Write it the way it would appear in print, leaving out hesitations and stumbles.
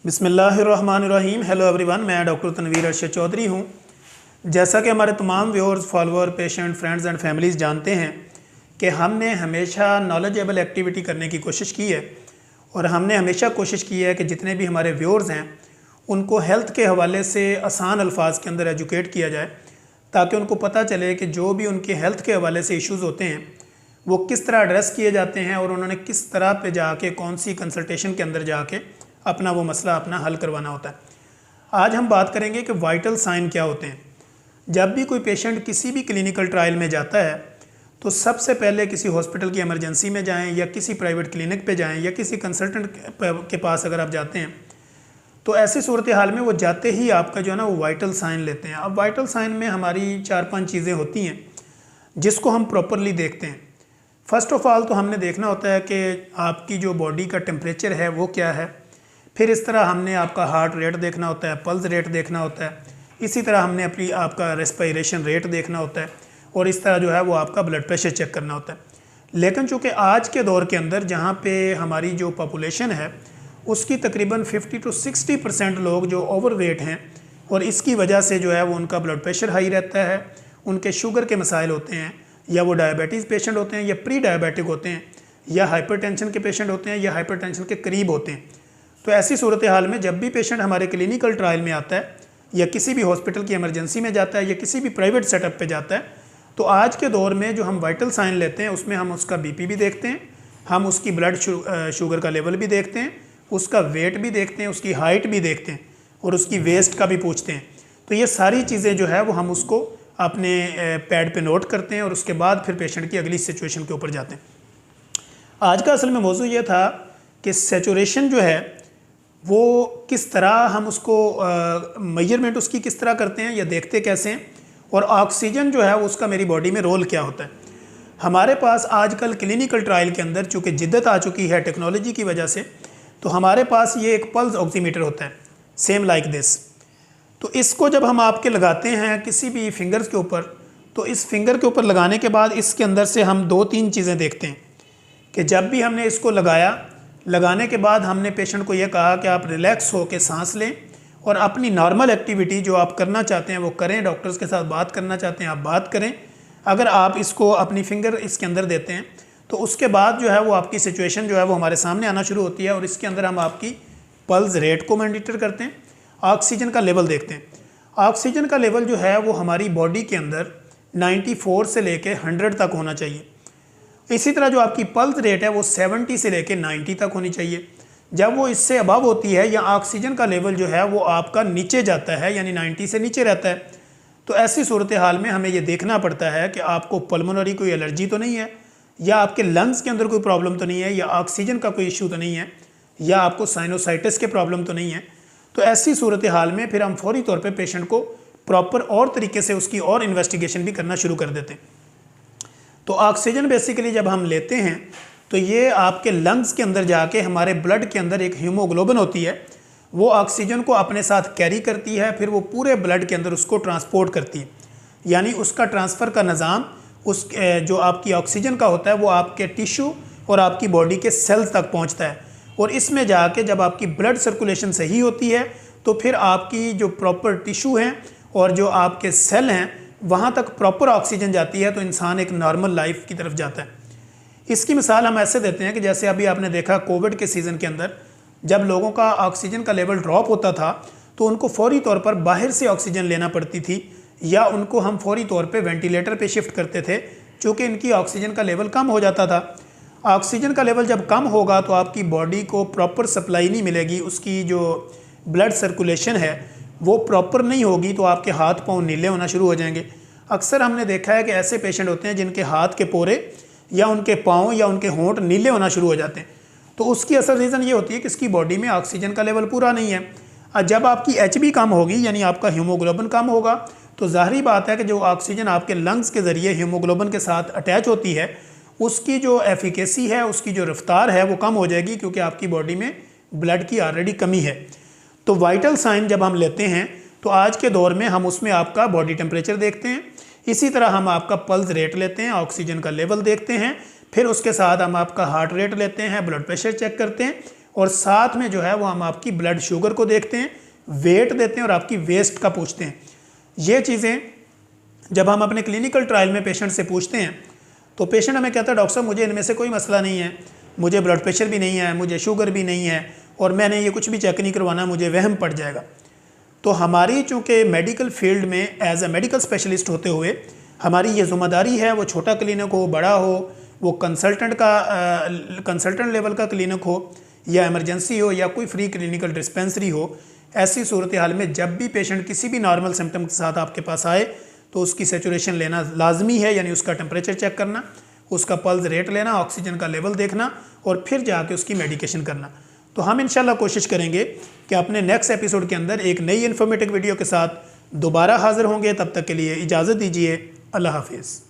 बिस्मिल्लाहिर्रहमानिर्रहीम। Hello everyone, मैं doctor Tanveer Arshad Chaudhary हूँ। जैसा कि हमारे तमाम viewers, follower, patient, friends and families जानते हैं कि हमने हमेशा नॉलेजेबल एक्टिविटी करने की कोशिश की है और हमने हमेशा कोशिश की है कि जितने भी हमारे व्यूअर्स हैं उनको हेल्थ के हवाले से आसान अल्फाज के अंदर एजुकेट किया जाए, ताकि उनको पता चले कि जो भी उनके हेल्थ के हवाले से इश्यूज़ होते हैं वो किस तरह एड्रेस किए जाते हैं और उन्होंने किस तरह पे जाके कौन सी कंसल्टेशन के अंदर जाके अपना वो मसला अपना हल करवाना होता है। आज हम बात करेंगे कि वाइटल साइन क्या होते हैं। जब भी कोई पेशेंट किसी भी क्लिनिकल ट्रायल में जाता है तो सबसे पहले किसी हॉस्पिटल की इमरजेंसी में जाएं या किसी प्राइवेट क्लिनिक पे जाएं या किसी कंसल्टेंट के पास अगर आप जाते हैं तो ऐसी सूरत हाल में वो जाते ही आपका जो है ना वो वाइटल साइन लेते हैं। अब वाइटल साइन में हमारी 4-5 चीज़ें होती हैं जिसको हम प्रॉपरली देखते हैं। फ़र्स्ट ऑफ़ ऑल तो हमने देखना होता है कि आपकी जो बॉडी का टेम्परेचर है वो क्या है। फिर इस तरह हमने आपका हार्ट रेट देखना होता है, पल्स रेट देखना होता है। इसी तरह हमने अपनी आपका रेस्पिरेशन रेट देखना होता है और इस तरह जो है वो आपका ब्लड प्रेशर चेक करना होता है। लेकिन चूँकि आज के दौर के अंदर जहाँ पे हमारी जो पॉपुलेशन है उसकी तकरीबन 50 to 60% लोग जो ओवरवेट हैं और इसकी वजह से जो है वो उनका ब्लड प्रेशर हाई रहता है, उनके शुगर के मसाइल होते हैं, या वो डायबिटीज़ पेशेंट होते हैं या प्री डायबिटिक होते हैं या हाइपरटेंशन के पेशेंट होते हैं या हाइपरटेंशन के करीब होते हैं। तो ऐसी सूरत हाल में जब भी पेशेंट हमारे क्लिनिकल ट्रायल में आता है या किसी भी हॉस्पिटल की इमरजेंसी में जाता है या किसी भी प्राइवेट सेटअप पे जाता है, तो आज के दौर में जो हम वाइटल साइन लेते हैं उसमें हम उसका बीपी भी देखते हैं, हम उसकी ब्लड शुगर का लेवल भी देखते हैं, उसका वेट भी देखते हैं, उसकी हाइट भी देखते हैं और उसकी वेस्ट का भी पूछते हैं। तो ये सारी चीज़ें जो है वो हम उसको अपने पैड पे नोट करते हैं और उसके बाद फिर पेशेंट की अगली सिचुएशन के ऊपर जाते हैं। आज का असल में मौजू ये था कि सैचुरेशन जो है वो किस तरह हम उसको मेजरमेंट उसकी किस तरह करते हैं या देखते कैसे हैं, और ऑक्सीजन जो है उसका मेरी बॉडी में रोल क्या होता है। हमारे पास आजकल क्लिनिकल ट्रायल के अंदर चूँकि जिद्दत आ चुकी है टेक्नोलॉजी की वजह से, तो हमारे पास ये एक पल्स ऑक्सीमीटर होता है, सेम लाइक दिस। तो इसको जब हम आपके लगाते हैं किसी भी फिंगर्स के ऊपर, तो इस फिंगर के ऊपर लगाने के बाद इसके अंदर से हम 2-3 चीज़ें देखते हैं कि जब भी हमने इसको लगाने के बाद हमने पेशेंट को यह कहा कि आप रिलैक्स हो के सांस लें और अपनी नॉर्मल एक्टिविटी जो आप करना चाहते हैं वो करें, डॉक्टर्स के साथ बात करना चाहते हैं आप बात करें। अगर आप इसको अपनी फिंगर इसके अंदर देते हैं तो उसके बाद जो है वो आपकी सिचुएशन जो है वो हमारे सामने आना शुरू होती है और इसके अंदर हम आपकी पल्स रेट को मॉनिटर करते हैं, ऑक्सीजन का लेवल देखते हैं। ऑक्सीजन का लेवल जो है वो हमारी बॉडी के अंदर 94 से लेके 100 तक होना चाहिए। इसी तरह जो आपकी पल्स रेट है वो 70 से लेके 90 तक होनी चाहिए। जब वो इससे अबव होती है या ऑक्सीजन का लेवल जो है वो आपका नीचे जाता है, यानी 90 से नीचे रहता है, तो ऐसी सूरत हाल में हमें ये देखना पड़ता है कि आपको पल्मोनरी कोई एलर्जी तो नहीं है, या आपके लंग्स के अंदर कोई प्रॉब्लम तो नहीं है, या ऑक्सीजन का कोई इशू तो नहीं है, या आपको साइनोसाइटिस के प्रॉब्लम तो नहीं है। तो ऐसी सूरत हाल में फिर हम फौरी तौर पे पेशेंट को प्रॉपर और तरीके से उसकी और इन्वेस्टिगेशन भी करना शुरू कर देते हैं। तो ऑक्सीजन बेसिकली जब हम लेते हैं तो ये आपके लंग्स के अंदर जाके हमारे ब्लड के अंदर एक हीमोग्लोबिन होती है, वो ऑक्सीजन को अपने साथ कैरी करती है, फिर वो पूरे ब्लड के अंदर उसको ट्रांसपोर्ट करती है। यानी उसका ट्रांसफ़र का निज़ाम उस जो आपकी ऑक्सीजन का होता है वो आपके टिश्यू और आपकी बॉडी के सेल्स तक पहुँचता है, और इसमें जाके जब आपकी ब्लड सर्कुलेशन सही होती है तो फिर आपकी जो प्रॉपर टिश्यू हैं और जो आपके सेल हैं वहाँ तक प्रॉपर ऑक्सीजन जाती है, तो इंसान एक नॉर्मल लाइफ की तरफ जाता है। इसकी मिसाल हम ऐसे देते हैं कि जैसे अभी आपने देखा कोविड के सीज़न के अंदर जब लोगों का ऑक्सीजन का लेवल ड्रॉप होता था तो उनको फौरी तौर पर बाहर से ऑक्सीजन लेना पड़ती थी, या उनको हम फौरी तौर पे वेंटिलेटर पे शिफ्ट करते थे चूँकि इनकी ऑक्सीजन का लेवल कम हो जाता था। ऑक्सीजन का लेवल जब कम होगा तो आपकी बॉडी को प्रॉपर सप्लाई नहीं मिलेगी, उसकी जो ब्लड सर्कुलेशन है वो प्रॉपर नहीं होगी, तो आपके हाथ पाँव नीले होना शुरू हो जाएंगे। अक्सर हमने देखा है कि ऐसे पेशेंट होते हैं जिनके हाथ के पोरे या उनके पाँव या उनके होंठ नीले होना शुरू हो जाते हैं। तो उसकी असल रीज़न ये होती है कि इसकी बॉडी में ऑक्सीजन का लेवल पूरा नहीं है। जब आपकी HB कम होगी यानी आपका हीमोग्लोबिन कम होगा, तो ज़ाहिरी बात है कि जो ऑक्सीजन आपके लंग्स के ज़रिए हीमोग्लोबिन के साथ अटैच होती है उसकी जो एफिकेसी है, उसकी जो रफ्तार है वो कम हो जाएगी, क्योंकि आपकी बॉडी में ब्लड की ऑलरेडी कमी है। तो वाइटल साइन जब हम लेते हैं तो आज के दौर में हम उसमें आपका बॉडी टेम्परेचर देखते हैं, इसी तरह हम आपका पल्स रेट लेते हैं, ऑक्सीजन का लेवल देखते हैं, फिर उसके साथ हम आपका हार्ट रेट लेते हैं, ब्लड प्रेशर चेक करते हैं, और साथ में जो है वो हम आपकी ब्लड शुगर को देखते हैं, वेट देते हैं और आपकी वेस्ट का पूछते हैं। ये चीज़ें जब हम अपने क्लिनिकल ट्रायल में पेशेंट से पूछते हैं तो पेशेंट हमें कहता है डॉक्टर साहब मुझे इनमें से कोई मसला नहीं है, मुझे ब्लड प्रेशर भी नहीं है, मुझे शुगर भी नहीं है और मैंने ये कुछ भी चेक नहीं करवाना, मुझे वहम पड़ जाएगा। तो हमारी चूँकि मेडिकल फील्ड में एज ए मेडिकल स्पेशलिस्ट होते हुए हमारी ये ज़िम्मेदारी है, वो छोटा क्लिनिक हो, बड़ा हो, वो कंसल्टेंट लेवल का क्लिनिक हो या इमरजेंसी हो या कोई फ्री क्लिनिकल डिस्पेंसरी हो, ऐसी सूरत हाल में जब भी पेशेंट किसी भी नॉर्मल सिम्टम के साथ आपके पास आए तो उसकी सेचुरेशन लेना लाजमी है, यानी उसका टेम्परेचर चेक करना, उसका पल्स रेट लेना, ऑक्सीजन का लेवल देखना और फिर जाके उसकी मेडिकेशन करना। तो हम इंशाल्लाह कोशिश करेंगे कि अपने नेक्स्ट एपिसोड के अंदर एक नई इन्फॉर्मेटिव वीडियो के साथ दोबारा हाज़िर होंगे। तब तक के लिए इजाज़त दीजिए। अल्लाह हाफिज़।